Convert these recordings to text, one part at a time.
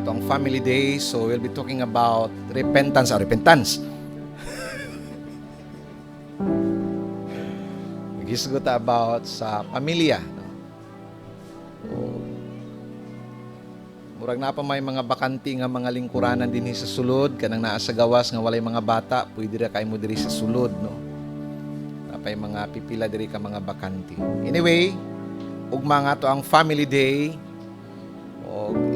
ato ang family day. So we'll be talking about repentance. Gisgot about sa pamilya. Murag na pa may mga bakanti nga mga lingkuranan din sa sulod, kanang naa sa gawas nga walay mga bata, pwede ra kay mo diri sa sulod, no. Napay mga pipila diri ka mga bakanti. Anyway, ugma nga to ang family day.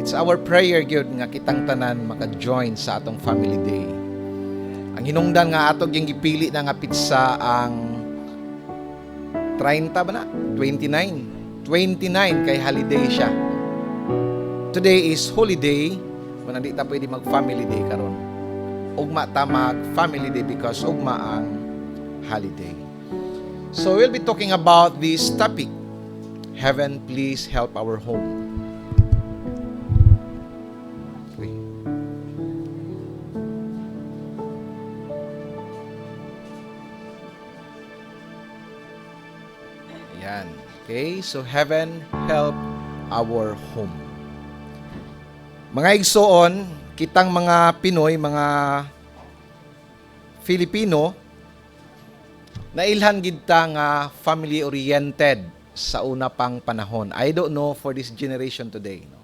It's our prayer gyud nga kitang tanan maka-join sa atong family day. Ang hinungdan nga ato gyud gipili na nga pitsa ang 30 ba na? 29 kay holiday siya. Today is holiday, kung hindi ta pwede mag-family day karon. Ugma ta mag-family day because ugma ang holiday. So we'll be talking about this topic. Heaven, please help our home. Okay. Ayan. Okay, so heaven, help our home. Mga igsoon, kitang mga Pinoy, mga Filipino, nailhan gid ta nga family-oriented sa una pang panahon. I don't know for this generation today. No?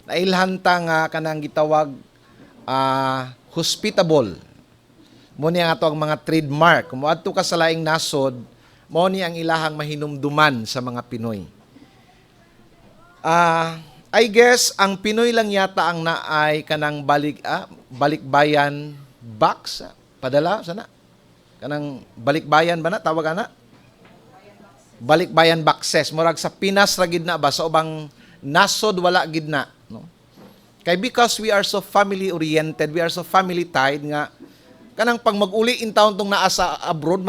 Nailhan ta nga kanang gitawag hospitable. Mo ni ang ato ang mga trademark. Kung adto ka sa laing nasod, mo ni ang ilahang mahinumduman sa mga Pinoy. I guess ang Pinoy lang yata ang naay kanang balikbayan box padala sana kanang balikbayan ba na tawag ana balikbayan boxes murag sa Pinas ra gid na ba sa ubang nasod wala gid na, no? Kay because we are so family oriented, we are so family tied nga kanang pag mag-uli in town tong naa sa abroad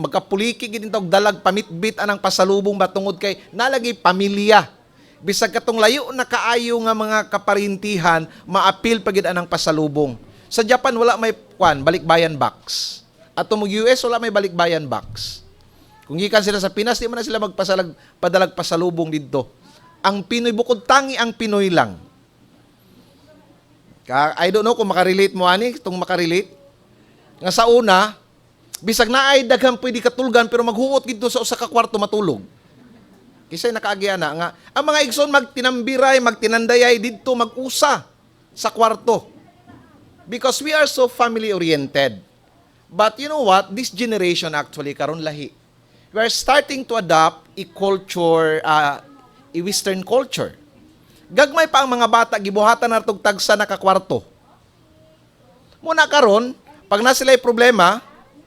magkapuliki gid in dalag pamitbit anang pasalubong batungod kay nalagi pamilya. Bisag katong layo na kaayo nga mga kaparintihan, maapil pagid anang pasalubong. Sa Japan wala may balikbayan box. At mo US wala may balikbayan box. Kung gikan sila sa Pinas, di man na sila padalag pasalubong didto. Ang Pinoy bukod tangi ang Pinoy lang. I don't know kung makarelate mo ani, itong makarelate. Nga sa una, bisag na ay daghang pwede katulgan pero maghuot gid sa usa ka kwarto matulog. Kisay nakaagya na nga ang mga igsoon magtinambiray, magtinandayay didto mag-usa sa kwarto. Because we are so family oriented. But you know what? This generation actually karon lahi. We are starting to adopt a culture, a Western culture. Gagmay pa ang mga bata gibuhatan na tug tagsa nakakwarto. Muna karon, pag na sila'y problema,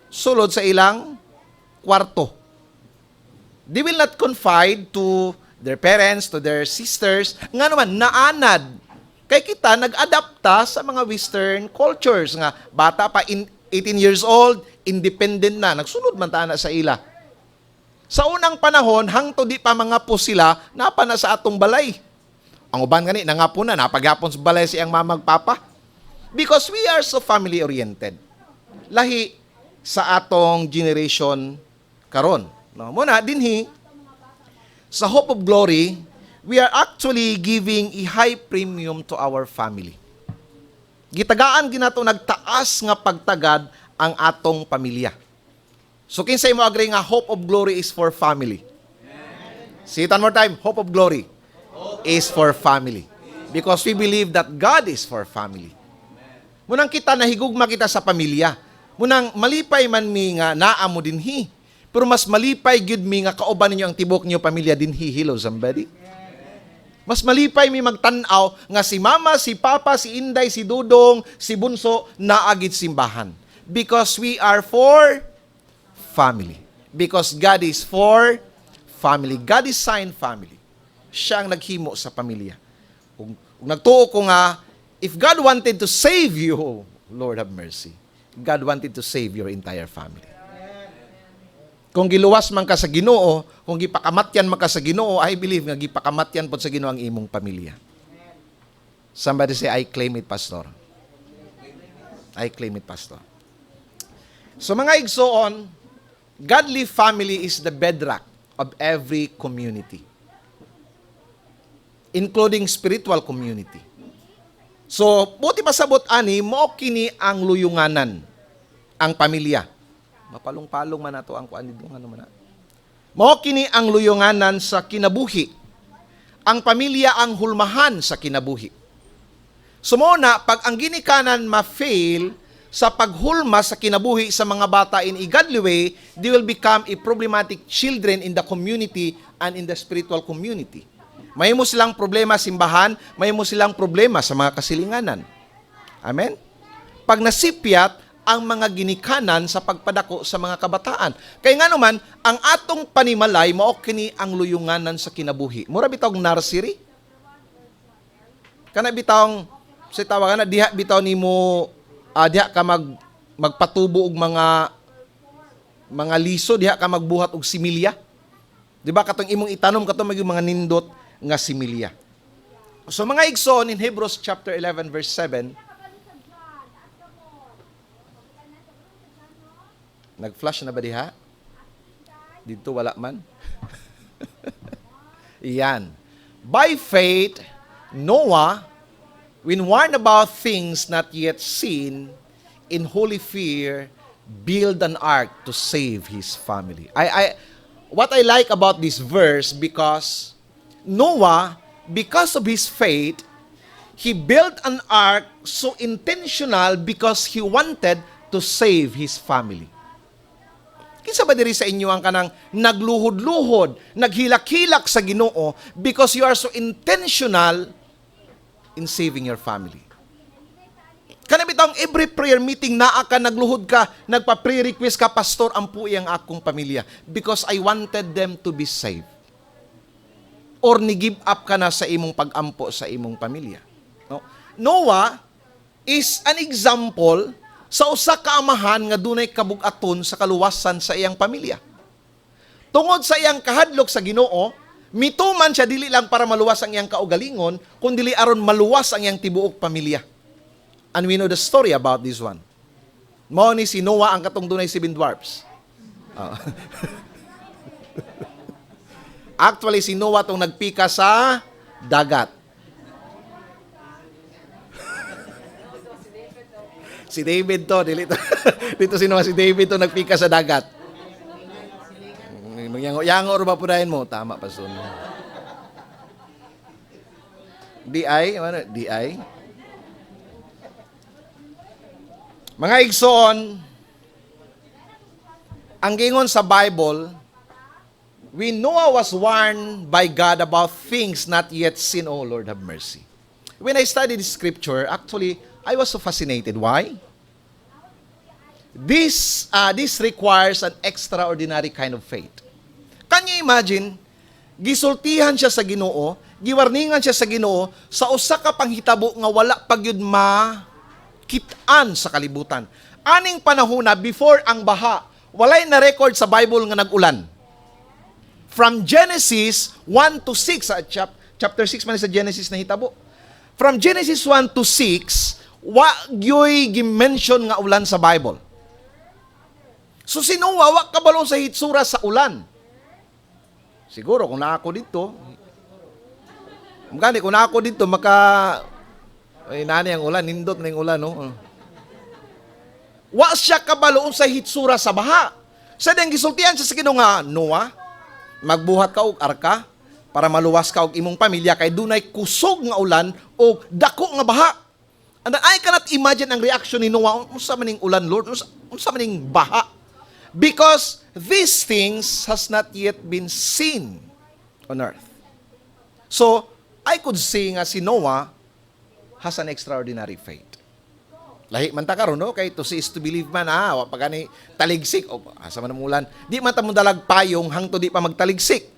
sulod sa ilang kwarto. They will not confide to their parents, to their sisters. Nga naman, naanad. Kay kita, nag-adapta sa mga Western cultures. Nga, bata pa, 18 years old, independent na. Nagsunod man taana sa ila. Sa unang panahon, hangto di pa mga po sila, napa na sa atong balay. Ang uban gani, nangapo na, napaghapon sa balay siyang mamagpapa. Because we are so family-oriented. Lahi sa atong generation karon. No, muna dinhi sa Hope of Glory, we are actually giving a high premium to our family. Gitagaan ginato nagtaas nga pagtagad ang atong pamilya. So kinsay mo agree nga Hope of Glory is for family? Say it one more time, Hope of Glory is for family. Because we believe that God is for family. Munang kita nahigugma kita sa pamilya. Munang malipay man mi nga naa mo dinhi. Pero mas malipay gyud mi nga kauban ninyo ang tibok niyo pamilya dinhi. Hello somebody. Mas malipay mi magtan-aw nga si mama, si papa, si Inday, si Dudong, si Bunso naagid simbahan. Because we are for family. Because God is for family. God is sign family. Siya ang naghimo sa pamilya. Kung nagtuo ko nga, if God wanted to save you, Lord have mercy. God wanted to save your entire family. Kung giluwas man ka sa Ginoo, kung gipakamatyan man ka sa Ginoo, I believe nga gipakamatyan pod sa Ginoo ang imong pamilya. Somebody say, I claim it, Pastor. I claim it, Pastor. So mga igsoon, godly family is the bedrock of every community, including spiritual community. So, buti pasabot ani, mo kini ang luyunganan, ang pamilya. Mapalong-palong man nato ang kuan dito ano man. Mo kini ang luyunganan sa kinabuhi. Ang pamilya ang hulmahan sa kinabuhi. Sumuna, pag ang ginikanan ma-fail sa paghulma sa kinabuhi sa mga bata in a godly way, they will become a problematic children in the community and in the spiritual community. May mo silang problema simbahan, may mo silang problema sa mga kasilinganan. Amen? Pag nasipyat ang mga ginikanan sa pagpadako sa mga kabataan. Kaya nga naman, ang atong panimalay, mao kini ang luyunganan sa kinabuhi. Mura bitawng nursery? Kana bitawng, sa tawagan na, diha bitaw nimo, diha ka magpatubo og mga liso, diha ka magbuhat og similya. Di ba katong imong itanom katong mga nindot nga similya. So mga igsoon in Hebrews chapter 11 verse 7, nag-flash na ba diha? Dito wala man. Iyan. By faith, Noah, when warned about things not yet seen, in holy fear, build an ark to save his family. What I like about this verse, because Noah, because of his faith, he built an ark so intentional because he wanted to save his family. Kinsa ba diri sa inyo ang kanang nagluhod-luhod, naghilak-hilak sa Ginoo because you are so intentional in saving your family? Kana bitang every prayer meeting naa ka nagluhod ka, nagpa-pre-request ka, pastor, ampuy ang akong pamilya because I wanted them to be saved. Or ni-give up ka na sa imong pag-ampo sa imong pamilya. No? Noah is an example sa usa ka amahan nga dunay kabug-aton sa kaluwasan sa iyang pamilya. Tungod sa iyang kahadlok sa Ginoo, mituman siya dili lang para maluwas ang iyang kaugalingon, kundi aron maluwas ang iyang tibuok pamilya. And we know the story about this one. Mao ni si Noah ang katong dunay 7 dwarfs. Actually, si Noah itong nagpika sa dagat. Si David to, dito si Noah, si David to nagpika sa dagat. Yango or ba punahin mo? Tama pa sun. DI? Ano? DI? Mga igsoon, ang gingon sa Bible, when Noah was warned by God about things not yet seen, oh Lord, have mercy. When I studied scripture, actually, I was so fascinated. Why? This requires an extraordinary kind of faith. Can you imagine? Gisultihan siya sa Ginoo, giwarningan siya sa Ginoo, sa usa ka panghitabo nga wala pagyud makitaan sa kalibutan. Aning panahon na before ang baha, walay na record sa Bible nga nag-ulan. From Genesis 1 to 6, chapter 6 man sa Genesis na hitabo. From Genesis 1 to 6, wa gyoy gi-mention nga ulan sa Bible. So si Noah, wa kabalo sa hitsura sa ulan. Siguro kung naako dito, kung naako dito, ay nani ang ulan, nindot na yung ulan, no? Wa siya kabalo sa hitsura sa baha. Sa diyang gisultihan siya sa Ginoo nga, Noah, magbuhat ka og arka para maluwas ka og imong pamilya kay dunay kusog nga ulan o dako nga baha. And I cannot imagine ang reaction ni Noah, unsa maning ulan, Lord, unsa maning baha. Because these things has not yet been seen on earth. So, I could say nga si Noah has an extraordinary faith. Lahi man ta karon, no? Kay to see is to believe man, wa pa gani taligsik o asa man ang ulan. Di man ta mo dalag payong hangtod di pa magtaligsik.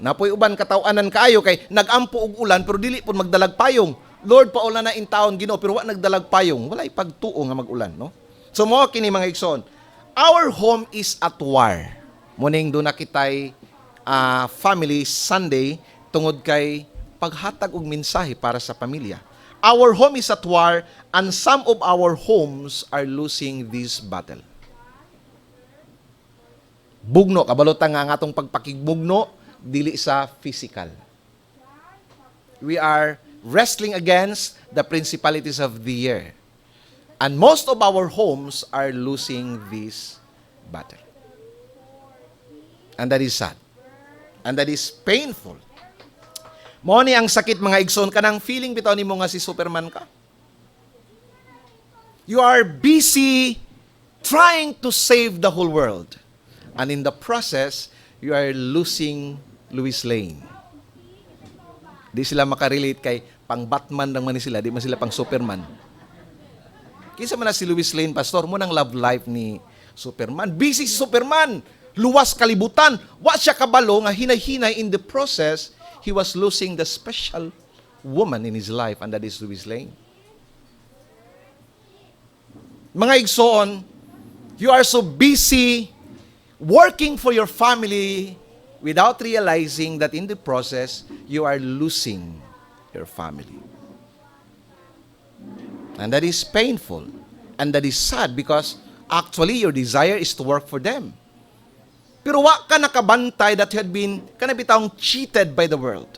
Napoy uban kataw-anan kaayo kay nagampo og ulan pero dili pud magdalag payong. Lord, paulan na in taon Ginoo pero wa nagdalag payong. Walay pagtuo nga magulan, no? So mo kini mga igsoon. Our home is at war. Muning do na kitay family Sunday tungod kay paghatag og mensahe para sa pamilya. Our home is at war and some of our homes are losing this battle. Bugno, kabalotang nga atong pagpakigbugno, dili sa physical. We are wrestling against the principalities of the air. And most of our homes are losing this battle. And that is sad. And that is painful. Mo ni ang sakit mga igsoon kanang feeling bitaw nimo nga si Superman ka. You are busy trying to save the whole world. And in the process, you are losing Lois Lane. Di sila makarelate kay pang Batman lang man sila, di man sila pang Superman. Kinsa man na si Lois Lane, pastor, mo nang love life ni Superman. Busy si Superman. Luwas kalibutan. Wa siya kabalo nga hinay-hinay in the process, he was losing the special woman in his life, and that is Lois Lane. Mga igsoon, you are so busy working for your family without realizing that in the process, you are losing your family. And that is painful. And that is sad because actually your desire is to work for them. Pero wa ka nakabantay that you had been kanabitang cheated by the world.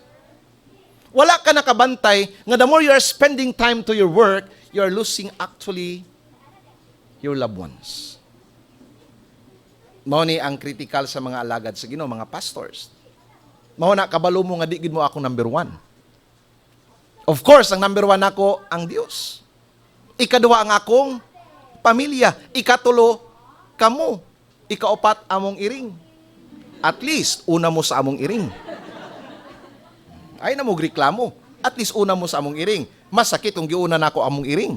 Wala ka nakabantay nga the more you are spending time to your work, you are losing actually your loved ones. Mao ni ang critical sa mga alagad sa Ginoo, mga pastors. Mao na kabalo mo nga di gid mo ako number 1. Of course, ang number 1 nako ang Dios. Ikaduha ang akong pamilya. Ikatulo, kamo. Ikaapat, among iring. At least, una mo sa among iring. Ay na mo reklamo. At least, una mo sa among iring. Mas sakit kung giuna na ako among iring.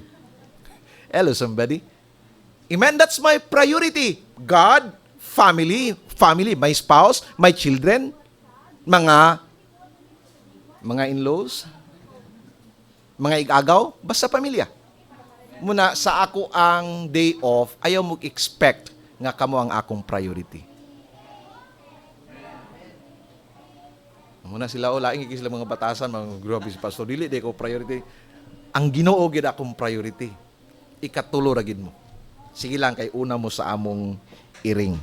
Hello, somebody. Amen? That's my priority. God, family, my spouse, my children, mga in-laws, mga igagaw, basta pamilya. Muna sa ako ang day off, ayaw mo expect nga kamo ang akong priority. Muna sila laing sila mga batasan, mga grabe si pastor, dili day ko priority. Ang Ginoo gid akong priority. Ikatulo ra gid mo. Sige lang kay una mo sa among iring.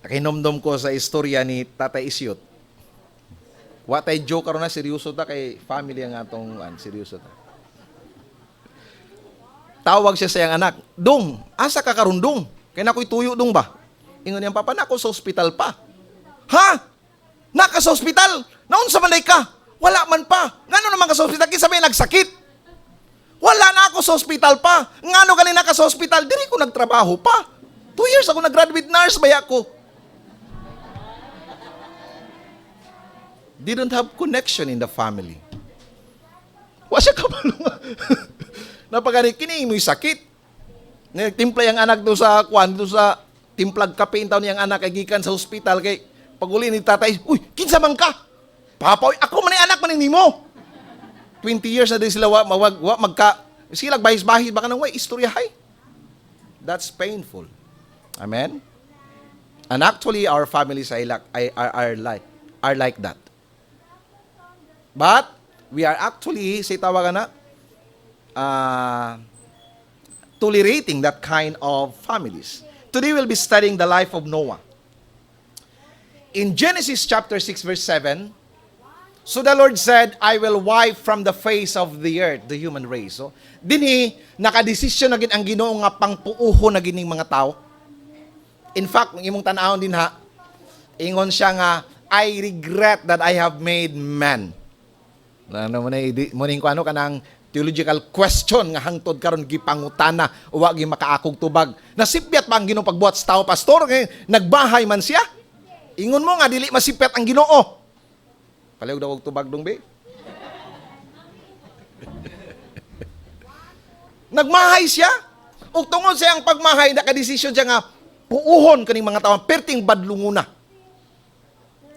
Nakinomdom ko sa istorya ni Tatay Isyot. Wa tay joke karon na seryoso ta kay family ang atong seryoso ta. Tawag siya sa iyang anak, "Dong, asa ka karon dong? Kay nakoy tuyo dong ba?" Ingon niya, "Papa, nako sa ospital pa." "Ha? Naka sa ospital? Naun sa manday ka?" "Wala man pa." "Ngano naman ka sa ospital? Kinsa may nagsakit?" "Wala na ako sa ospital pa." "Ngano ganina ka sa ospital?" "Diri ko nagtrabaho pa. 2 years ako nag-graduate nurse baya ko." Didn't have connection in the family. Wa siya kabalo. Napagani kini mo'y sakit. Nagtimpla yang anak do sa kwan do sa timplag kape intaw niyang anak kay gikan sa ospital kay paguli ni tatay, "Uy, kinsa man ka?" "Papa, ako man ni anak man nimo." 20 years na din sila wa magka sila bahis-bahis baka nang way istoryahay. That's painful. Amen. And actually our families are like that. But we are actually, say tawagan na, tolerating that kind of families. Today we'll be studying the life of Noah. In Genesis chapter 6 verse 7, so the Lord said, "I will wipe from the face of the earth the human race." So, dinhi nakadesisyon na gid ang Ginoo nga pangpuuho na gining mga tao. In fact, imong tan-awon din ha, ingon siya nga, "I regret that I have made man." Ano mo na muning ko kanang theological question nga hangtod karon gipangutana o wa gi makaakog tubag. Nasipyat pa ang Ginoo pagbuhat sa tao, pastor, kay nagbahay man siya. Ingon mo nga dili masipyat ang Ginoo. Palihog daw og tubag dong be. Nagmahay siya. Ug tungod sa iyang pagmahay nakadesisyon siya nga puuhon kaning mga tawo perting badlunguna.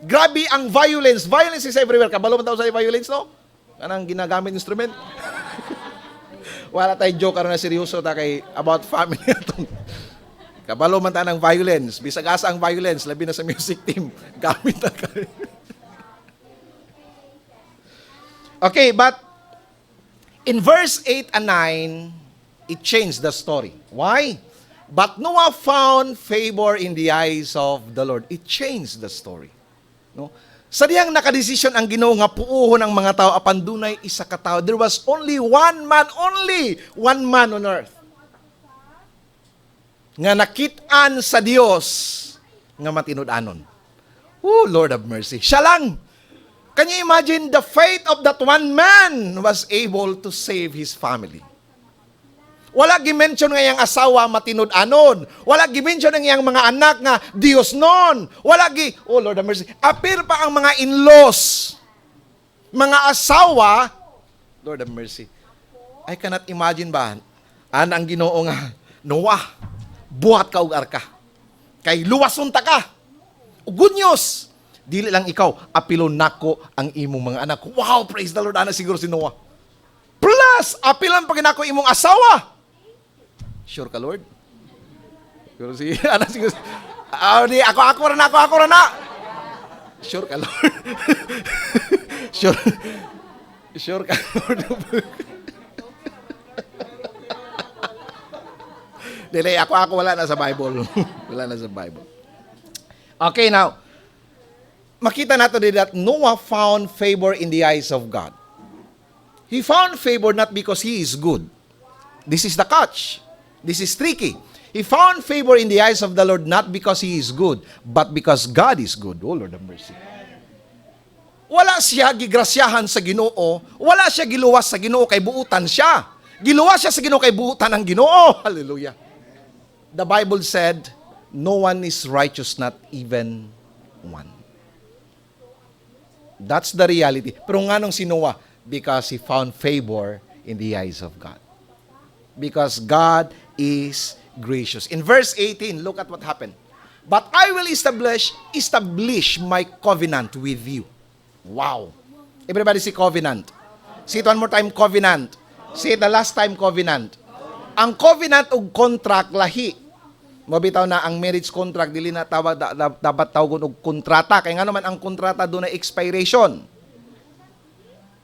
Grabe ang violence. Violence is everywhere. Kabalo man tawo sa violence, no? Kanang ginagamit instrument. Wala tayo joke karon na seryoso ta kay about family atong. Kabalo man ta ng violence. Bisag asa ang violence, labi na sa music team. Gamit na ka. Okay, but in verse 8 and 9, it changed the story. Why? But Noah found favor in the eyes of the Lord. It changed the story. No? Sa diyang nakadesisyon ang Ginoo nga puuhon ang mga tao apan dunay isa ka tao. There was only one man on earth nga nakit-an sa Dios nga matinud-anon. Oh, Lord of mercy. Siya lang. Can you imagine the faith of that one man was able to save his family? Wala gimension nga yang asawa matinud-anon. Wala gimension nga yang mga anak nga Dios non. Oh Lord of mercy. Apir pa ang mga in-laws. Mga asawa, Lord of mercy. I cannot imagine ba, ang Ginoo nga, Noah, buhat ka og arka. Kay luwason ta ka. Good news. Dili lang ikaw, apilon nako ang imong mga anak. Wow, praise the Lord. Ana siguro si Noah. Plus, apilan pa ginako imong asawa. Sure ka, Lord? Siguro si, ana siguro. Ako ra na. Sure ka, Lord? Sure ka, Lord? Dili, ako wala na sa Bible. Wala na sa Bible. Okay, now, makita nato din that Noah found favor in the eyes of God. He found favor not because he is good. This is the catch. This is tricky. He found favor in the eyes of the Lord not because he is good, but because God is good. Oh, Lord of mercy. Wala siya gigrasyahan sa Ginoo. Wala siya giluwas sa Ginoo kay buutan siya. Giluwas siya sa Ginoo kay buutan ang Ginoo. Hallelujah. The Bible said, no one is righteous, not even one. That's the reality. Pero nga nung si Noah, because he found favor in the eyes of God. Because God is gracious. In verse 18, look at what happened. But I will establish my covenant with you. Wow. Everybody say covenant. Say it one more time, covenant. Say it the last time, covenant. Ang covenant ug contract lahi. Mabitaw na ang marriage contract dili na tawag dapat tawgon og kontrata kay nga naman ang kontrata do na expiration.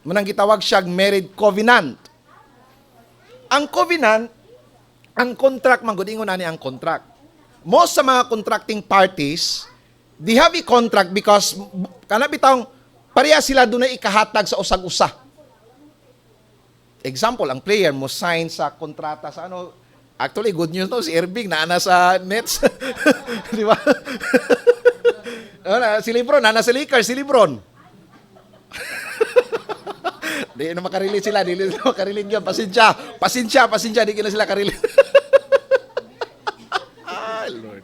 Munang gitawag siya marriage covenant. Ang covenant, ang contract man gud ingon ani ang contract. Most sa mga contracting parties, they have a contract because kana bitawng pareha sila do na ikahatag sa usag-usa. Example, ang player mo sign sa kontrata sa ano. Actually, good news to, si Irving naana sa Nets. Di ba? Si Lebron, naana sa Lakers, si Lebron. Di na makarelate sila, di na makarelate yun. Pasensya, di na sila karelate. Lord.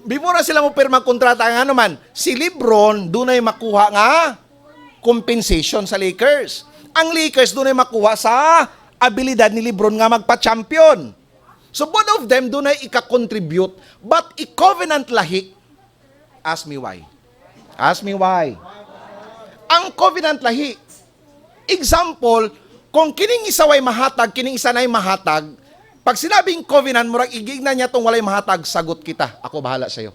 Before na sila mo pirmang kontrata, nga naman, si Lebron, doon ay makuha nga compensation sa Lakers. Ang Lakers doon ay makuha sa abilidad ni Lebron nga magpa-champion. So both of them doon ay ika-contribute, but i-covenant lahi. Ask me why. Ang covenant lahi. Example, kung kining isa way mahatag, kining isa nay mahatag, pag sinabing covenant, murag igigna niya tong walay mahatag, sagot kita. Ako bahala sa'yo.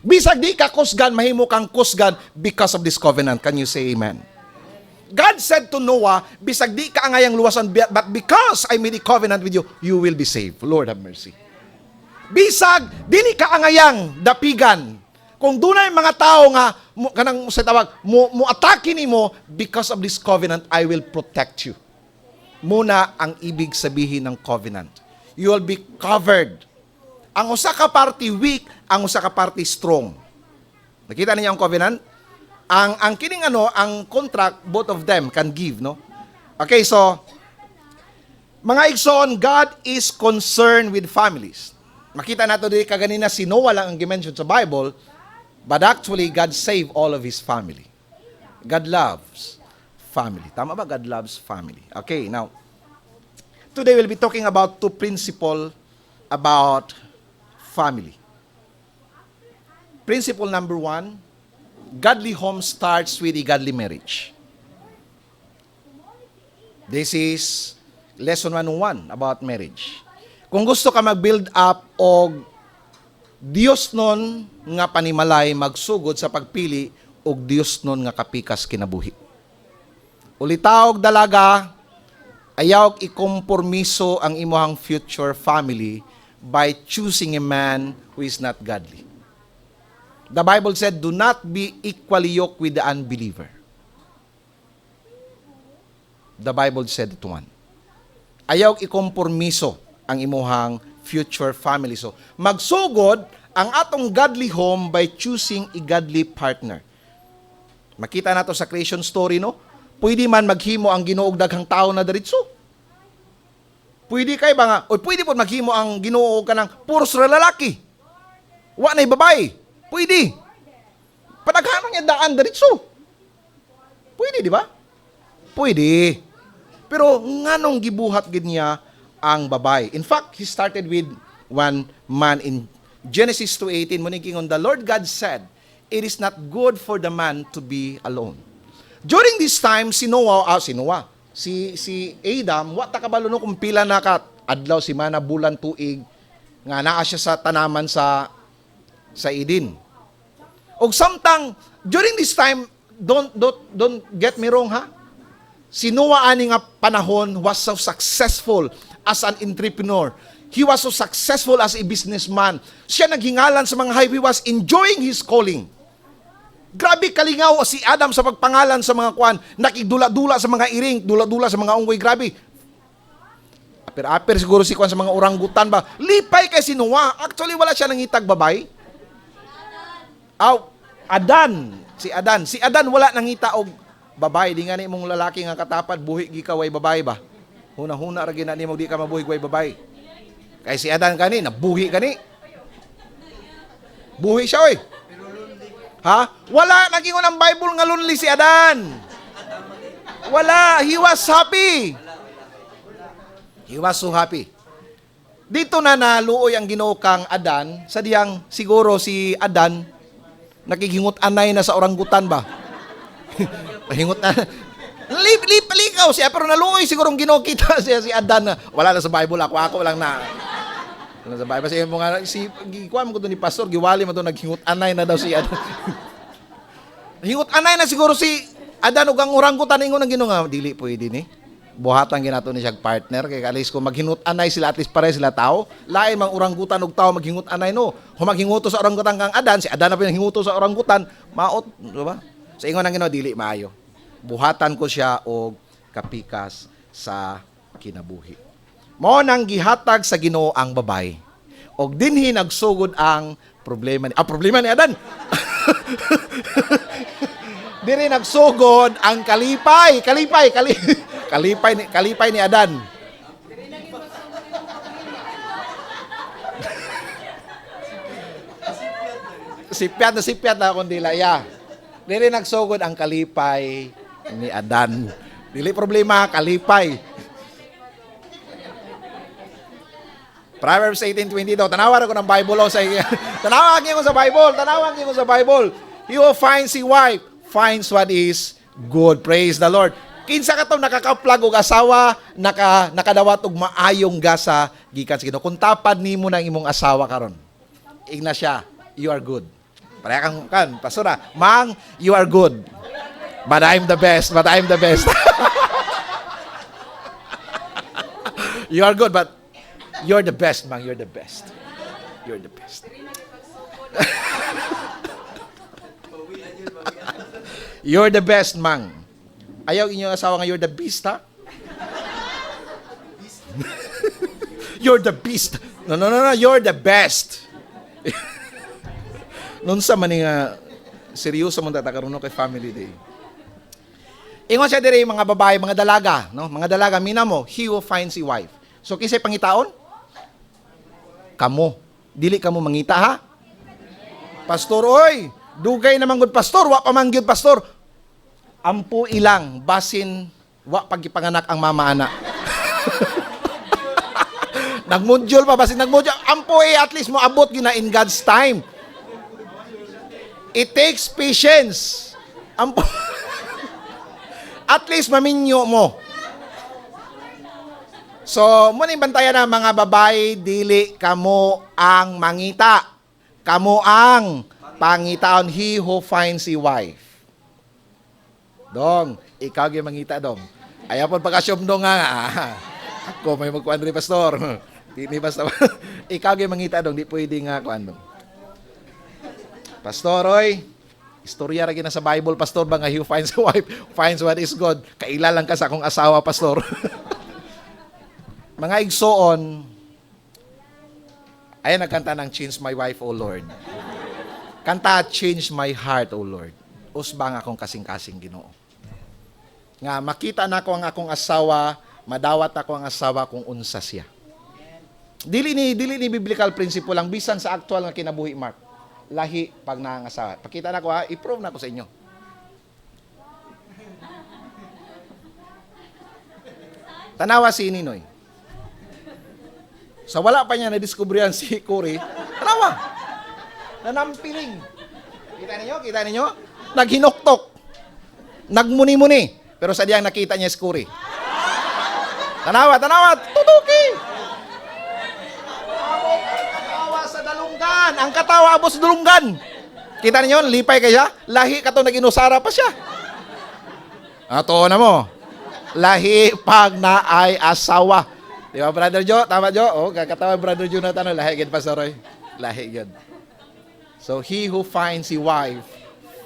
Bisag di ka kusgan, mahimo kang kusgan because of this covenant. Can you say amen? God said to Noah, bisag di ka angayang luwasan, but because I made a covenant with you, you will be saved. Lord have mercy. Bisag, dili ka angayang dapigan. Kung dunay mga tao nga, kanang sa tawag, mo atake nimo, because of this covenant, I will protect you. Muna ang ibig sabihin ng covenant. You will be covered. Ang usa ka party weak, ang usa ka party strong. Nakita niyo ang covenant? Ang kining ang contract, both of them can give, no? Okay, so mga igsoon, God is concerned with families. Makita nato dili kaganina si Noah lang ang gimension sa Bible, but actually God saved all of his family. God loves family. Tama ba? God loves family. Okay, now today we'll be talking about two principles about family. Principle number 1, godly home starts with a godly marriage. This is lesson 101 about marriage. Kung gusto ka mag-build up og Dios nun nga panimalay magsugod sa pagpili og Dios nun nga kapikas kinabuhi. Ulitaw og dalaga, Ayaw ikompormiso ang imuhang future family by choosing a man who is not godly. The Bible said, do not be equally yoked with the unbeliever. The Bible said it one. Ayaw ikompormiso ang imuhang future family. So, magsugod ang atong godly home by choosing a godly partner. Makita nato sa creation story, no? Pwede man maghimo ang Ginoo og daghang tao na diretso. Pwede kay ba nga, o pwede po maghimo ang Ginoo og kanang puros ra lalaki. Wa na'y babae. Pwede. Padaghanon niya daan diretso. Pwede, di ba? Pwede. Pero nganong gibuhat gid niya ang babae? In fact, he started with one man in Genesis 2:18. Munikingon, the Lord God said, it is not good for the man to be alone. During this time, si Adam, wa ta kabalo no kung pila na ka adlaw si mana bulan tuig nga naa siya sa tanaman sa Eden. Og samtang during this time, don't get me wrong ha. Si Noah ani nga panahon was so successful as an entrepreneur. He was so successful as a businessman. Siya naghingalan sa mga highway, was enjoying his calling. Grabe kalingaw si Adam sa pagpangalan sa mga kwan. Nakidula-dula sa mga iring, dula-dula sa mga unggoy. Grabe. Aper siguro si kwan sa mga oranggutan ba. Lipay kay si Noah. Actually, wala siya nangitag babay. Adan. Si Adan wala nangita og babay. Di nga ni mong lalaki nga katapad, buhi gikaway babay ba? Huna-huna ra ginani mo di ka mabuhi way babay. Kay si Adan kani, nabuhi kani. Buhi siya oy. Ha? Wala nagingon ang Bible nga lonely si Adan. Wala, he was happy. He was so happy. Dito na naluoy ang Ginoo kang Adan, sa diyang siguro si Adan nakihingot anay na sa oranggutan ba? Pahingot na. Likaw siya, pero naluoy siguro ang Ginoo kita siya si Adan na wala na sa Bible, ako lang na. Wala sa Bible, siya mga, gikuha mo ko ni pastor, giwali mo ito, naghingot anay na daw si Adan. Hingot anay na siguro si Adan ug ang oranggutan ingon ang Ginoo nga dili pwede ni. Buhatan ginato ni siya partner kay alis ko maghingot anay sila at least pare sila tao. Lain mang oranggutan ug tao maghingot anay no. Humaghinguto sa oranggutan kang Adan, si Adan na pinanghinguto sa oranggutan, maot, di ba? Sa ingon ang Ginoo dili maayo. Buhatan ko siya og kapikas sa kinabuhi. Mao nang gihatag sa Ginoo ang babay. Og dinhi nagsugod ang problema ni Adan. Diri nagsugod ang kalipay ni Adan. Sipiat na kundi laya. Dili nagsugod ang kalipay ni Adan. Dili problema, kalipay. Proverbs 18:20 daw. Tanawan ako ng Bible sa Tanawan ko sa Bible. He who finds a wife finds what is good. Praise the Lord. Kinsa ka to nakaka-plug og asawa, nakadawat og maayong gasa gikan sa Ginoo. Kung tapad nimo nang imong asawa karon. Igna siya, you are good. Pareha kang pastora, Mang, you are good. But I'm the best. You are good, but you're the best, Mang. You're the best. You're the best, Mang. Ayaw inyong asawa nga, you're the beast, ha? You're the beast. No, you're the best. Noon sa man nga, seryoso mong tatakaroon kay family day. Ingon siya dire mga babae, mga dalaga, no? Mga dalaga, mina mo, he who finds a wife. So, kisay pangitaon? Kamo. Dili kamo mangita, ha? Pastor, oy, dugay naman gud pastor, wa pa man gyud pastor. Ampo ilang, basin, wa pagkipanganak ang mama ana. Nagmodule pa, basin nagmodule. Ampo at least mo abot gyud na in God's time. It takes patience. Ampo. At least maminyo mo. So, muna bantayan na mga babae, dili kamo ang mangita. Kamo ang pangitaon, he who finds a wife. Dong, ikaw yung mangita, dong. Ayaw po pagkasyomdo nga. Ako may magkuhan rin, pastor. Di basta. Ikaw yung mangita dong, di pwede nga kuhan dong. Pastor, oy, istorya rin na sa Bible, pastor, ba nga he who finds a wife, finds what is good. Kailalang ka sa akong asawa, pastor. Mga igsoon, ayan nagkanta ng Change My Wife, O Lord. Kanta, Change My Heart, O Lord. Usbang akong kasing-kasing Ginoo. Nga makita na ko ang akong asawa, madawat ako ang asawa kung unsa siya. Dili ni biblical principle lang bisan sa actual nga kinabuhi, Mark. Lahi pag nangangasawa. Pakita na ko ha, i-prove na ko sa inyo. Tanawa si Ninoy. Sa wala pa niya na-discoveryan si Cory, tanawa. Nanampiling. Kita ninyo? Naghinoktok. Nagmuni-muni. Pero sa diyang nakita niya si Cory. Tanawa. Tutuki. Ang katawa abos dulunggan. Kita ninyo, lipay kaya? Lahi ka to nag-inusara pa siya. Ato na mo. Lahi pag na ay asawa. Di ba, Brother Jo? Tama, Jo? O, kakatawa, Brother Jonathan, lahi gid Pastor Roy. Lahi gid. So, he who finds a wife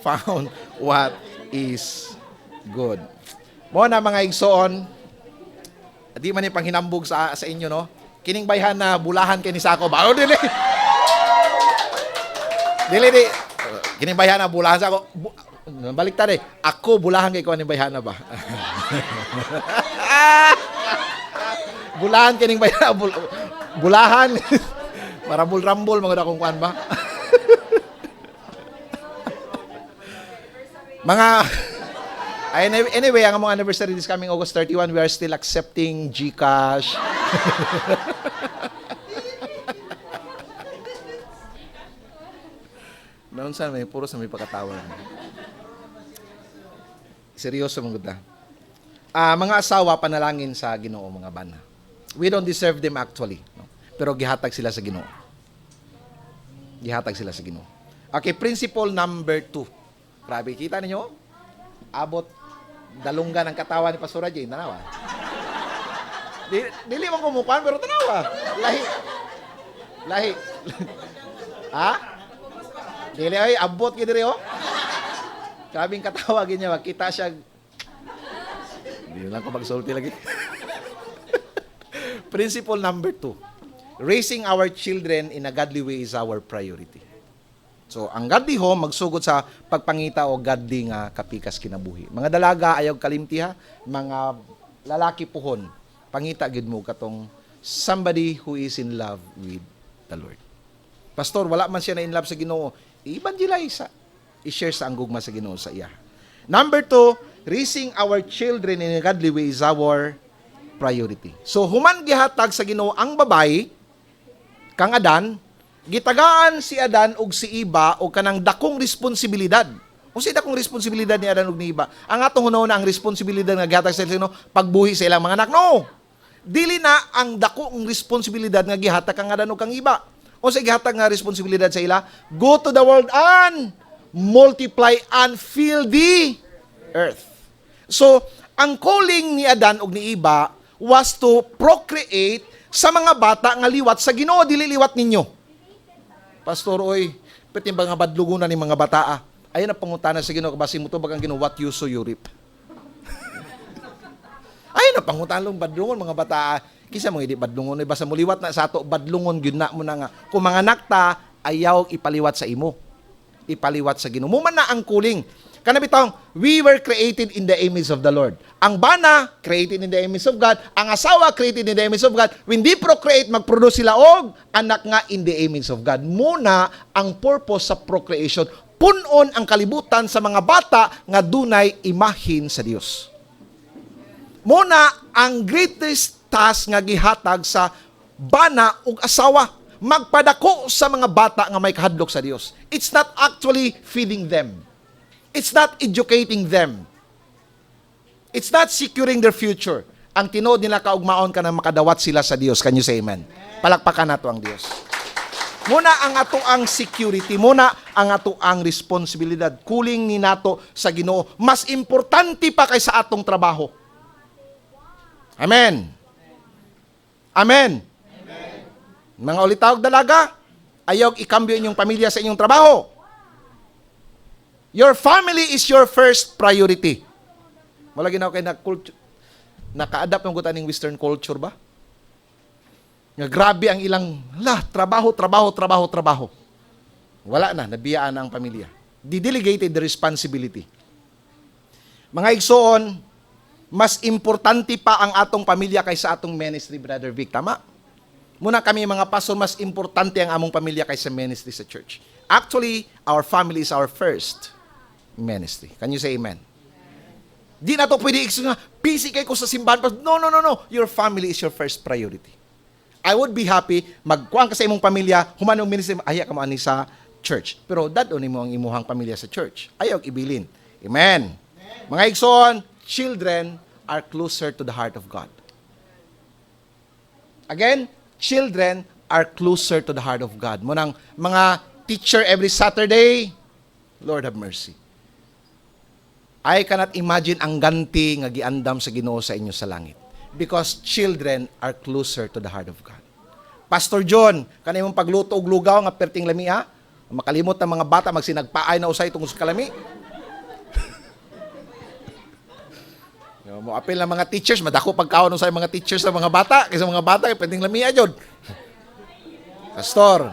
found what is good. Mo na mga igsoon, di man ni panghinambog sa inyo, no? Kining bayhan na bulahan kay ni Sako. Bao dili. Dili. Kining bayhan na bulahan sa ako. Baliktad eh. Ako bulahan kay ko ni bayhan na ba? Bulahan kining bayhan. Bulahan. Marambol-rambol mga dakong kuan ba? Mga anyway, ang among anniversary this coming August 31, we are still accepting GCash. Noon sa may puro sa may pagkatawa. Seryoso mong ganda. Mga asawa panalangin sa Ginoo, mga bana. We don't deserve them actually, no? Pero gihatag sila sa Ginoo. Gihatag sila sa Ginoo. Okay, principle number 2. Grabe, kita ninyo? Abot dalunggan ang katawan ni Pastor Jay, tanawa. Dili man kumukuan pero tanawa. Lahi. Ha? Dili ay abot gid diri oh. Grabing katawa gid niya, makita siya. Hindi lang ko magsulti lagi. Principle number 2. Raising our children in a godly way is our priority. So, ang godly home, magsugod sa pagpangita o godly nga kapikas kinabuhi. Mga dalaga, ayaw kalimti ha. Mga lalaki puhon, pangita gid mo katong somebody who is in love with the Lord. Pastor, wala man siya na in love sa Ginoo. I-evangelize, i-share sa anggugma sa Ginoo sa iya. Number 2, raising our children in a godly way is our priority. So, human gihatag sa Ginoo ang babae, kang Adan, gitagaan si Adan ug si Iba o kanang dakong responsibilidad. O si dakong responsibilidad ni Adan ug ni Iba. Ang atong hunahuna ang responsibilidad nga gihatag sa sino pagbuhi sa ilang mga anak. No. Dili na ang dakong responsibilidad nga gihatag kang Adan ug kang Iba. O sa gihatag nga responsibilidad sa ila, go to the world and multiply and fill the earth. So, ang calling ni Adan ug ni Iba was to procreate sa mga bata nga liwat sa Ginoo, dili liwat ninyo. Pastor, oy, pati mga badlugunan ni mga bata. Ayun ang pangutana sa Ginoo, kabasi mo to bagang Ginoo, what you sow you reap. Ayun ang pangutanang badlungon mga bata. Kisa mo hindi badlungon, basta mo liwat na sa ato, badlungon gyud na mo na nga. Kung mga nakta, ayaw ipaliwat sa imo. Ipaliwat sa Ginoo. Mo man na ang kuling. Kanabitang, we were created in the image of the Lord. Ang bana, created in the image of God. Ang asawa, created in the image of God. When they procreate, mag-produce sila og anak nga in the image of God. Muna, ang purpose sa procreation, punon ang kalibutan sa mga bata nga dunay imahin sa Dios. Muna, ang greatest task nga gihatag sa bana ug asawa, magpadako sa mga bata nga may kahadlok sa Dios. It's not actually feeding them. It's not educating them. It's not securing their future. Ang tinuod nila kaugmaon ka na makadawat sila sa Dios. Can you say amen? Palakpakan nato ang Dios. Muna ang ato ang security, muna ang ato ang responsibilidad. Kuling ni nato sa Ginoo. Mas importante pa kaysa atong trabaho. Amen. Amen. Mga ulitawag dalaga, ayaw ikambyo inyong pamilya sa inyong trabaho. Your family is your first priority. Wala ginawa kayo naka-adapt ng gutan ng Western culture ba? Nga grabe ang ilang, trabaho. Wala na, nabiyaan na ang pamilya. Didelegated the responsibility. Mga igsoon, mas importante pa ang atong pamilya kaysa atong ministry, Brother Vic. Tama? Muna kami mga pastor, mas importante ang among pamilya kaysa ministry sa church. Actually, our family is our first ministry. Can you say amen? Di na to pwede nga, busy kayo ko sa simbahan. No. Your family is your first priority. I would be happy, magkuhan ka sa imong pamilya, humanong ministry, ayaw ka mo ani sa church. Pero dadon mo ang imuhang pamilya sa church. Ayaw ibilin. Amen. Mga igsoon, children are closer to the heart of God. Again, children are closer to the heart of God. Munang mga teacher every Saturday, Lord have mercy. I cannot imagine ang ganti nga giandam sa Ginoo sa inyo sa langit. Because children are closer to the heart of God. Pastor John, kanay mong pagluto og lugaw nga perting lami ha? Makalimot ng mga bata magsinagpaay na usay tungod sa kalami. Mo apil ng mga teachers, madako pagkaon sa mga teachers sa mga bata, kaysa mga bata perting lami jud. Pastor,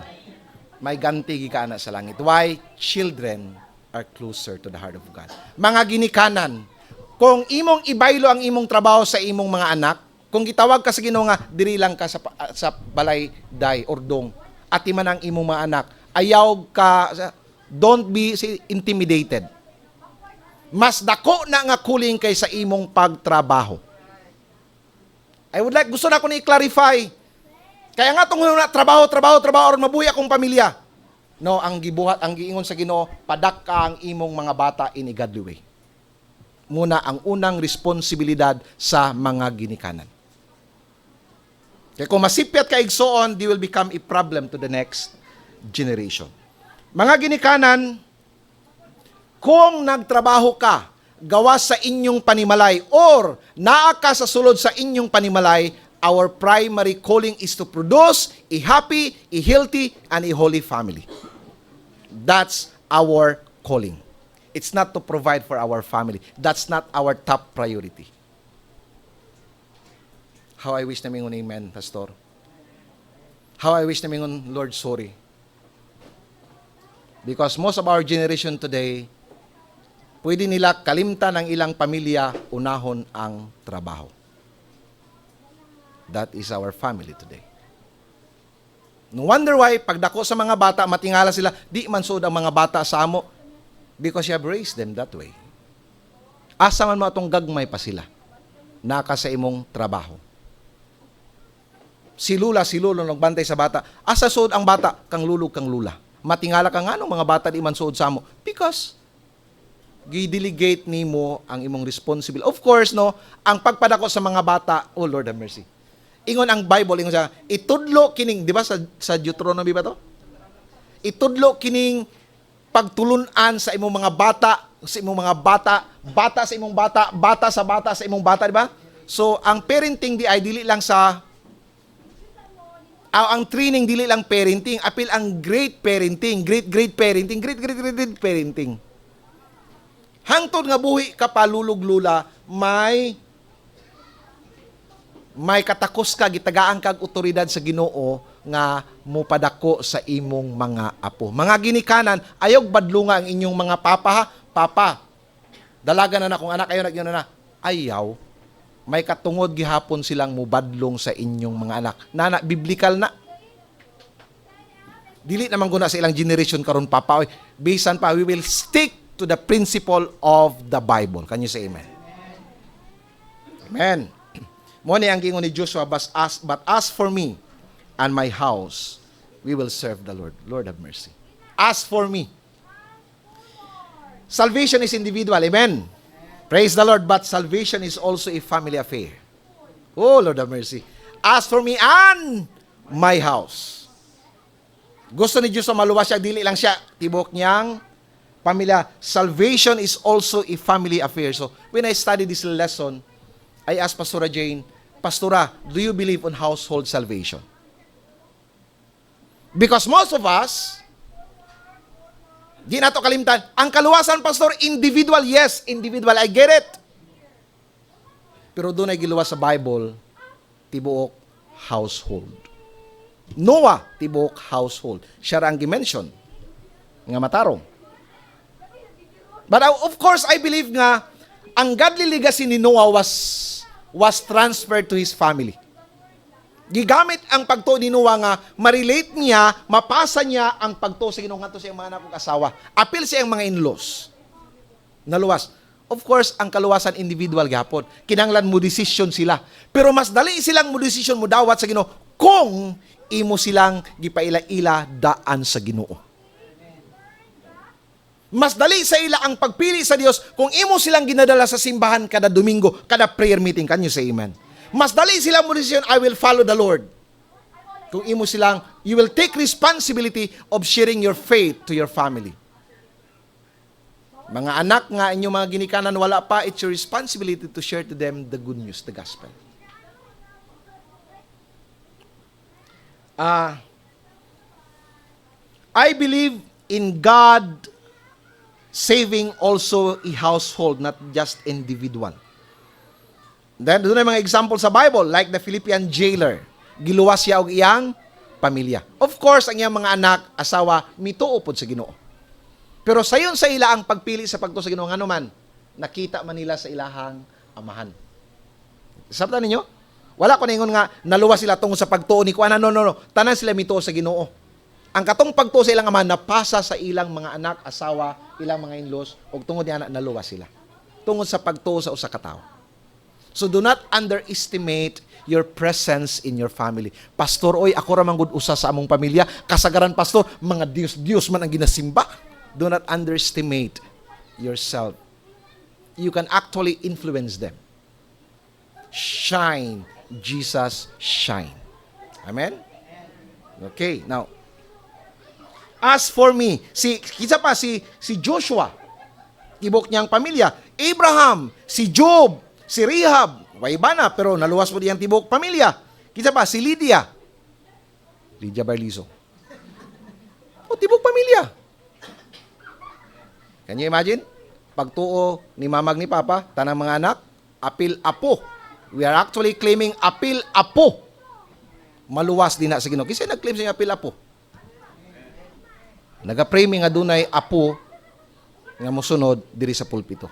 may ganti gikana sa langit. Why? Children are closer to the heart of God. Mga ginikanan, kung imong ibaylo ang imong trabaho sa imong mga anak, kung gitawag ka sa Ginoo nga diri lang ka sa balay day or dong, at man ang imong mga anak, ayaw ka, don't be intimidated. Mas dako na nga kuling kay sa imong pagtrabaho. Gusto na ko ni clarify. Kaya nga tong trabaho or mabuhi akong pamilya. No, ang giingon sa Ginoo, padakka ang imong mga bata in a godly way. Muna ang unang responsibilidad sa mga ginikanan. Kaya kung masipyat ka igsoon, they will become a problem to the next generation. Mga ginikanan, kung nagtrabaho ka, gawa sa inyong panimalay, or naa ka sa sulod sa inyong panimalay, our primary calling is to produce a happy, a healthy, and a holy family. That's our calling. It's not to provide for our family. That's not our top priority. How I wish na mingon amen, Pastor. How I wish na mingon, Lord, sorry. Because most of our generation today, pwede nila kalimtan ang ilang pamilya, unahon ang trabaho. That is our family today. No wonder why, pagdako sa mga bata, matingala sila, di man sud ang mga bata sa amo, because you have raised them that way. Asa man mo atong gagmay pa sila, naka sa imong trabaho. Si lolo nagbantay sa bata, asa sud ang bata, kang lulog kang lula. Matingala ka nga nung mga bata di man sud sa amo, because gi-delegate nimo ang imong responsibility. Of course, no, ang pagpadako sa mga bata, oh Lord have mercy. Ingon ang Bible, ingon siya, itudlo kining, di ba sa Deuteronomy ba to? Itudlo kining pagtulunan sa imong mga bata, sa imong mga bata sa imong bata sa imong bata, di ba? So, ang parenting di ay dili lang sa ang training dili lang parenting, apil ang great parenting. Hangtod nga buhi ka pa lulog-lula, may katakos ka, gitagaan kag otoridad sa Ginoo nga mupadako sa imong mga apo. Mga ginikanan, ayog badlunga ang inyong mga papa ha. Papa, dalaga na kung anak kayo na ayaw. May katungod gihapon silang mubadlong sa inyong mga anak. Nana, biblical na. Dili naman guna sa ilang generation karon papa. Bisan pa, we will stick to the principle of the Bible. Can you say amen? Amen. Mo ni ang gingon ni Joshua, but as for me and my house, we will serve the Lord. Lord have mercy. As for me. Salvation is individual. Amen. Praise the Lord. But salvation is also a family affair. Oh, Lord have mercy. As for me and my house. Gusto ni Diyos na maluwas siya, dili lang siya, tibok niyang pamilya. Salvation is also a family affair. So, when I study this lesson, I asked Pastora Jane, Pastora, do you believe on household salvation? Because most of us, di nato kalimtan, ang kaluwasan, Pastor, individual, yes, individual, I get it. Pero doon ay giluwas sa Bible, tibuok household. Noah, tibuok household. Siya ang gimension nga matarong. But of course, I believe nga, ang godly legacy ni Noah was transferred to his family. Gigamit ang pagtuo ni Noah nga, ma-relate niya, mapasa niya ang pagtuo sa Ginoo ngadto sa iyang mga anak ug asawa. Apil sa iyang mga in-laws. Naluwas. Of course, ang kaluwasan individual gihapon. Kinanglan mo decision sila. Pero mas dali silang mo decision mo dawat sa Ginoo kung imo silang gipaila-ila daan sa Ginoo. Mas dali sa ila ang pagpili sa Dios kung imo silang ginadala sa simbahan kada Domingo, kada prayer meeting. Can you say amen? Mas dali silang mo decision, I will follow the Lord. Kung imo silang, you will take responsibility of sharing your faith to your family. Mga anak nga inyong mga ginikanan wala pa, it's your responsibility to share to them the good news, the gospel. I believe in God saving also a household, not just individual. Then, doon ay mga example sa Bible, like the Philippian jailer. Giluwas siya og iyang pamilya. Of course, ang iyang mga anak, asawa, mituo pod sa Ginoo. Pero sayon sa ila ang pagpili sa pagtuo sa Ginoo ngano man, nakita man nila sa ilahang amahan. Sabta ninyo? Wala ko ningon nga naluwas sila tungod sa pagtuo ni kuana. No. Tanan sila mituo sa Ginoo. Ang katong pagtuo sa ilang amahan napasa sa ilang mga anak, asawa, ilang mga in-laws, ug tungod ni anak naluwas sila. Tungod sa pagtuo sa usa ka tawo. So do not underestimate your presence in your family. Pastor, oy, ako ra man gud usa sa among pamilya. Kasagaran, pastor, mga Dios man ang ginasimba. Do not underestimate yourself. You can actually influence them. Shine. Jesus, shine. Amen? Okay, now, as for me, si Joshua, ibok niyang pamilya. Abraham, si Job, si Rehab, waibana, pero naluwas mo diyang tibok pamilya. Kita pa, si Lydia Barlizo. O, tibok pamilya. Can you imagine? Pagtuo ni mamag ni papa, tanang mga anak, apil apo. We are actually claiming apil apo. Maluwas din na sa Ginoo. Kasi nag-claim siya apil apo. Nag-pray nga dunay apo nga mosunod diri sa pulpito.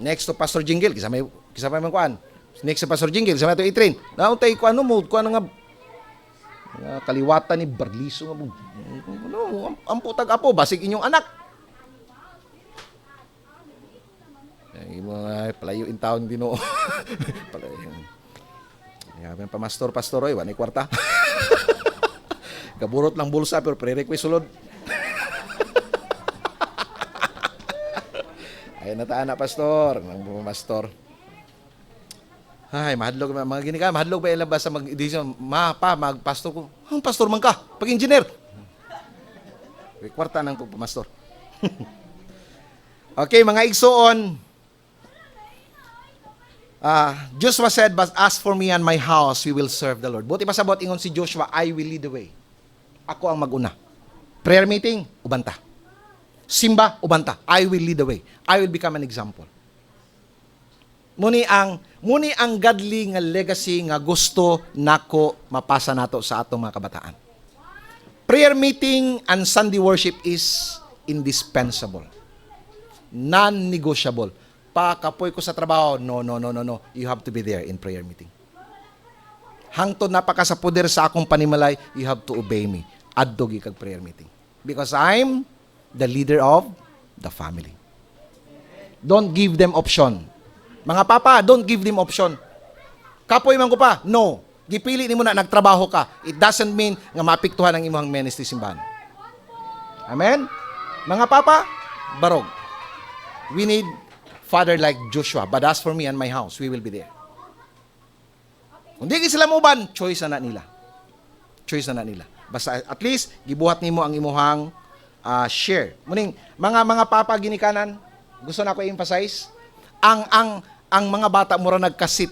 Next to Pastor Jingle, kisa may man kuan. Next to Pastor Jingle, kisa may to i-train. Nauntay ko ano mo, kuan nga kaliwatan ni Barliso nga ang putag apo basig inyong anak. Ay mga palayo in town Ginoo. Palayo. Yaman pa pastor oy, wala kwarta. Kaburot lang bulsa pero pre-request sulod. Ay nataan na pastor, pastor. Ay, mahadlog mga ginika, mahadlog ba ilabas sa mag-edition, magpastor ko. Ang pastor man ka, pag-engineer. Kwarta nang pastor. Okay, mga igsoon. Joshua said, but as for me and my house, we will serve the Lord. Buti pasabot ingon si Joshua, I will lead the way. Ako ang maguna. Prayer meeting, ubanta. Simba, ubanta. I will lead the way. I will become an example. Muni ang godly nga legacy nga gusto nako mapasa nato sa atong mga kabataan. Prayer meeting and Sunday worship is indispensable. Non-negotiable. Pakapoy ko sa trabaho, no. You have to be there in prayer meeting. Hangtod napaka sa poder sa akong panimalay, you have to obey me. Adto gi kag prayer meeting. Because I'm the leader of the family. Don't give them option. Mga papa, don't give them option. Kapoy man ko pa, no. Gipili nimo na nagtrabaho ka. It doesn't mean nga mapiktuhan ang imong ministry simbahan. Amen? Mga papa, barog. We need father like Joshua. But as for me and my house, we will be there. Kung di sila muban, choice na nila. Choice na nila. Basta at least, gibuhat nimo ang imuhang share. Muning, mga papa ginikanan, gusto na ko i-emphasize, ang mga bata mura nagkasit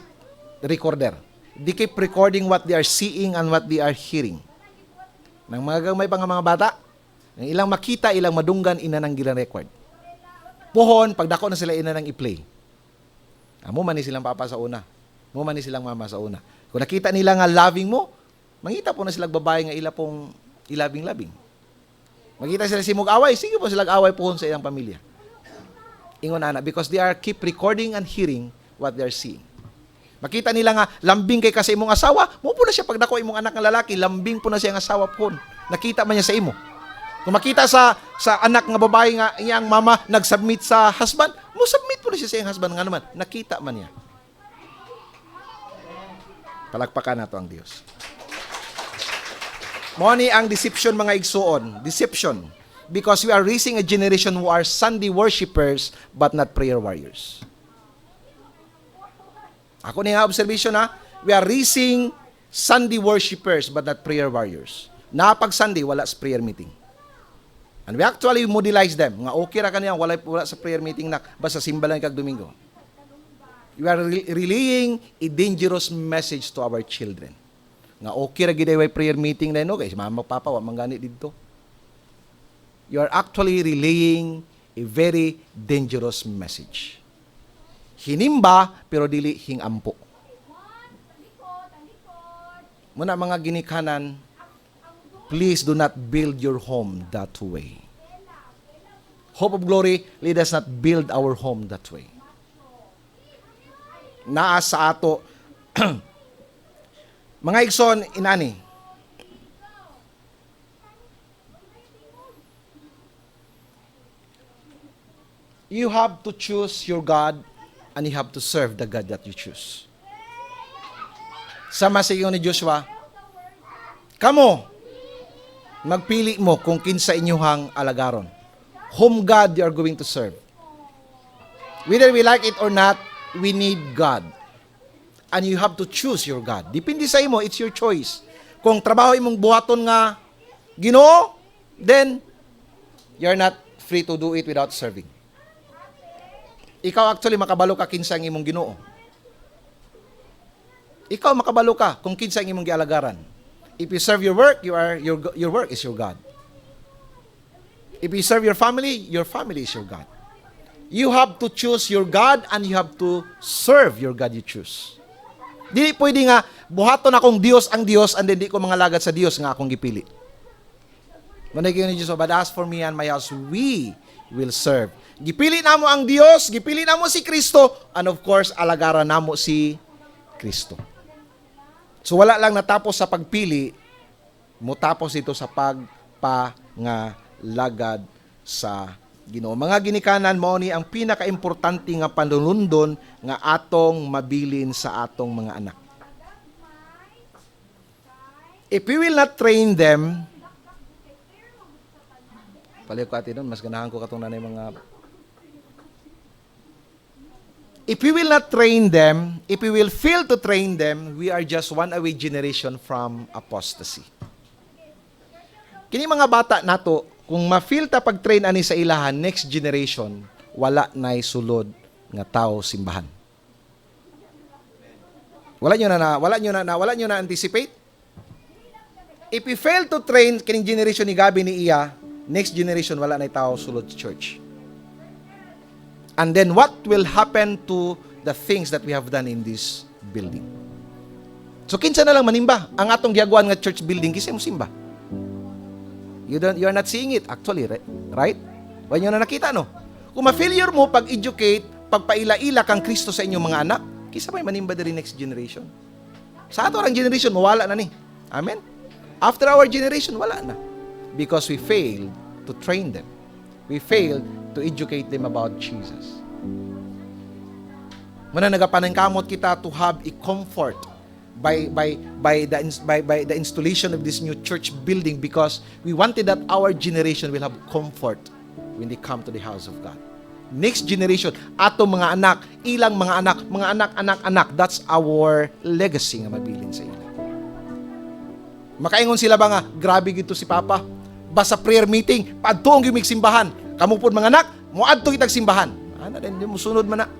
recorder. They keep recording what they are seeing and what they are hearing. Nang mga gamay pa nga mga bata, nang ilang makita, ilang madunggan, ina nang gina-record. Puhon, pagdako na sila ina nang i-play. Mo man ni silang papa sa una. Mo man ni silang mama sa una. Kung nakita nila nga loving mo, mangita po na silang babae nga ila pong ilabing-labing. Makita sila simog away, sige po silang away puhon sa ilang pamilya. Ingon ana, because they are keep recording and hearing what they are seeing. Makita nila nga, lambing kay kasi imong asawa, mo po na siya pagdako imong anak nga lalaki, lambing po na siya nga asawa po. Nakita man niya sa imo. Kung makita sa anak nga babae nga iyang mama nag-submit sa husband, mo submit po na siya sa iyang husband nga naman. Nakita man niya. Palakpakan nato ang Dios. Mo ni ang deception mga igsuon, deception. Because we are raising a generation who are Sunday worshipers but not prayer warriors. Ako ni nga observation ha, we are raising Sunday worshipers but not prayer warriors. Napag Sunday, wala sa prayer meeting. And we actually modelize them. Nga okay ra kaniyang wala sa prayer meeting na basta simba lang kag Domingo. We are relaying a dangerous message to our children. Nga okay ra gid ay prayer meeting na no kay mama papa wa mangani didto. You are actually relaying a very dangerous message. Hinimba pero dili hingampo. Muna mga ginikanan, please do not build your home that way. Hope of Glory, let us not build our home that way. Naa sa ato, mga igsoon, inani, you have to choose your God and you have to serve the God that you choose. Sama sa ni Joshua, kamo, magpili mo kung kinsa inyuhang alagaron. Whom God you are going to serve. Whether we like it or not, we need God. And you have to choose your God. Depende sa imo, it's your choice. Kung trabaho imong buhaton nga Ginoo, then you're not free to do it without serving. Ikaw actually makabalo ka kinsa ang imong Ginoo. Ikaw makabalo ka kung kinsa ang imong gialagaran. If you serve your work, your work is your God. If you serve your family is your God. You have to choose your God and you have to serve your God you choose. Dili pwede nga buhaton akong Dios ang Dios and then di ko mga lagad sa Dios nga akong gipili. Manay ni Jesus, but as for me and my house, we will serve. Gipili namo ang Dios, gipili namo si Kristo, and of course, alagaran namo si Kristo. So wala lang natapos sa pagpili, mutapos ito sa pagpangalagad sa Ginoo. Mga ginikanan mo ni ang pinakaimportante nga panulundon nga atong mabilin sa atong mga anak. If we will not train them, paliw ko atin nun, mas ganahan ko katong nanay mga... If we will not train them, if we will fail to train them, we are just one away generation from apostasy. Kini mga bata nato, kung ma-feel ta pag-train ani sa ilahan, next generation, wala na'y sulod nga tao simbahan. Wala nyo na anticipate? If we fail to train kining generation ni Gabi ni Iya, next generation wala na'y tao sulod sa church. And then what will happen to the things that we have done in this building? So kinsa na lang manimba ang atong giagwan nga church building kisa mo simba. You are not seeing it actually, right? Wala nyo na nakita, no? Kung ma-failure mo pag-educate, pagpaila-ila kang Kristo sa inyong mga anak, kisa may manimba din next generation. Sa ato ang generation, mawala na ni. Amen? After our generation, wala na. Because we failed to train them. We failed to educate them about Jesus. Muna nagapanangkamot kita to have a comfort by the installation of this new church building because we wanted that our generation will have comfort when they come to the house of God. Next generation, ato mga anak, ilang mga anak, that's our legacy nga mabilin sa ila. Makaingon sila ba nga, grabe gito si Papa, basta prayer meeting, padtong gimig simbahan, kamo pod mga anak, muadto kitag simbahan. Ana din mo sunod man na.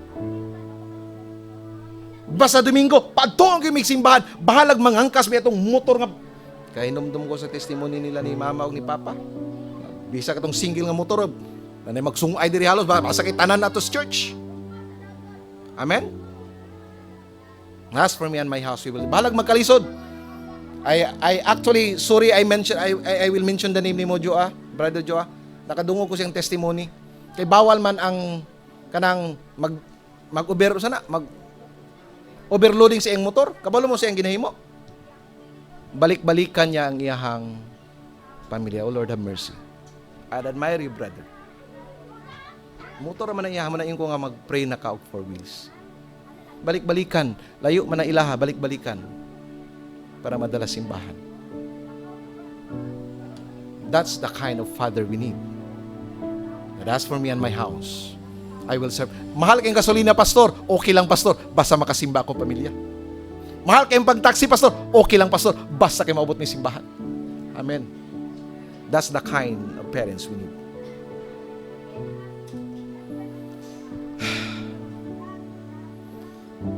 Basta Domingo, padto ang kimig simbahan, bahalag mangangkas may itong motor nga. Kaya hinumdum ko sa testimony nila ni Mama o ni Papa. Bisa katong single nga motor, na magsungay diri halos, basta tanan na to sa church. Amen? As for me and my house, we will. Bahalag magkalisod. I actually, sorry, I will mention the name ni mo, Joa, Brother Joa. Nakadungog ko siyang testimony. Kay bawal man ang kanang overloading sa iyang motor. Kabalo mo sa iyang ginahimo. Balik-balikan niya ang iyahang pamilya. Oh Lord, have mercy. I admire you, brother. Motor man ang iyahan, manayin ko nga mag-pray na ka for wheels. Balik-balikan. Layo man ang ilaha, balik-balikan. Para madala simbahan. That's the kind of father we need. And as for me and my house, I will serve. Mahal kayong gasolina, pastor. Okay lang, pastor. Basta makasimba ako pamilya. Mahal kayong pag-taxi, pastor. Okay lang, pastor. Basta kayo maabot ng simbahan. Amen. That's the kind of parents we need.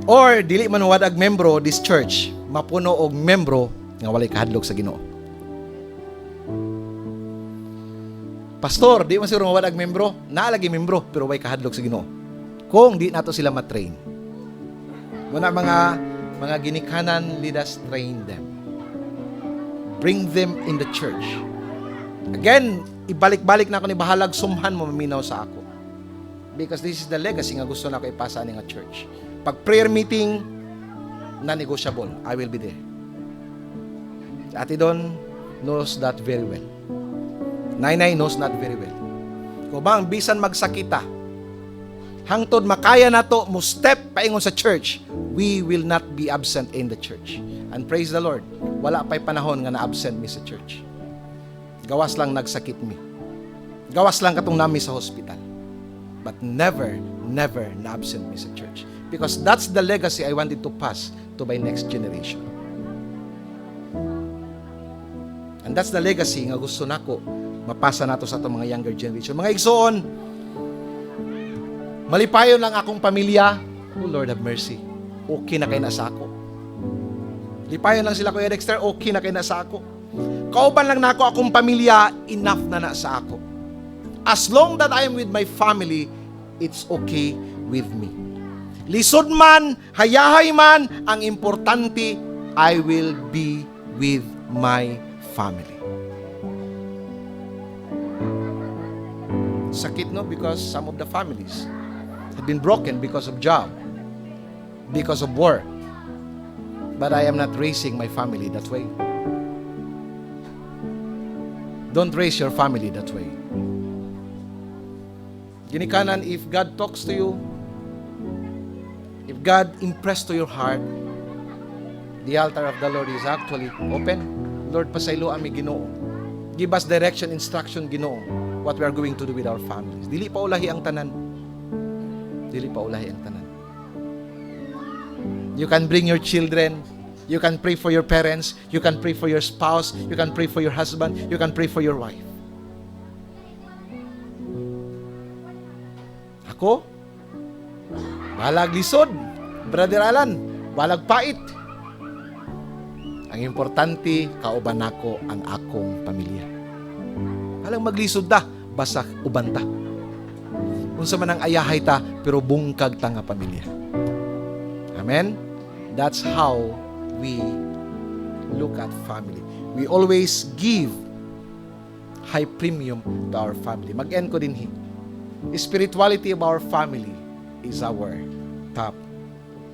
Or dili man wadag membro this church, mapuno og membro nga walay kahadlok sa Ginoo. Pastor, di man siguro wadag membro, naalagi membro pero way kahadlok sa Ginoo. Kung di nato sila matrain. Muna mga ginikanan, let us train them. Bring them in the church. Again, ibalik-balik na ako ni bahalag sumhan mo maminaw sa ako. Because this is the legacy nga gusto na ko ipasa ni nga church. Pag prayer meeting, non-negotiable. I will be there. Ate Don knows that very well. Nainay knows that very well. Kung bang bisan magsakita, hangtod makaya na to, mo step paingon sa church, we will not be absent in the church. And praise the Lord, wala pa'y panahon nga na-absent mi sa church. Gawas lang nagsakit mi. Gawas lang katong nami sa hospital. But never na-absent mi sa church. Because that's the legacy I wanted to pass to my next generation. And that's the legacy nga gusto nako mapasa nato sa itong mga younger generation. Mga igsoon, malipayon lang akong pamilya. Oh Lord have mercy. Okay na kayo na sa ako. Lipayon lang sila Kuya Dexter. Okay na kayo na sa ako. Kauban lang na ako akong pamilya. Enough na sa ako. As long that I am with my family, it's okay with me. Lisod man, hayahay man, ang importante, I will be with my family. Sakit, no? Because some of the families have been broken because of job, because of work. But I am not raising my family that way. Don't raise your family that way. Ginikanan, if God talks to you, if God impressed to your heart, the altar of the Lord is actually open. Lord, pasaylo ami Ginoo. Give us direction, instruction, Ginoo, what we are going to do with our families. Dili pa ulahi ang tanan. Dili pa ulahi ang tanan. You can bring your children. You can pray for your parents. You can pray for your spouse. You can pray for your husband. You can pray for your wife. Ako, balag lisod, Brother Alan, balag pait. Ang importante, kauban nako ang akong pamilya. Alang maglisod ta, basta uban ta. Unsa man ang ayahay ta, pero bungkag ta nga pamilya. Amen? That's how we look at family. We always give high premium to our family. Mag-end ko din spirituality of our family is our top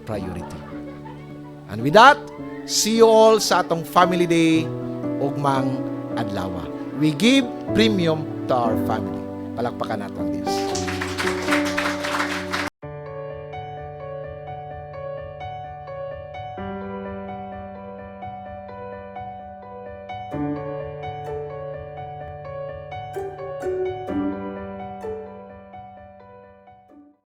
priority. And with that, see you all sa atong family day ugmang adlaw. We give premium to our family. Palakpakan natin.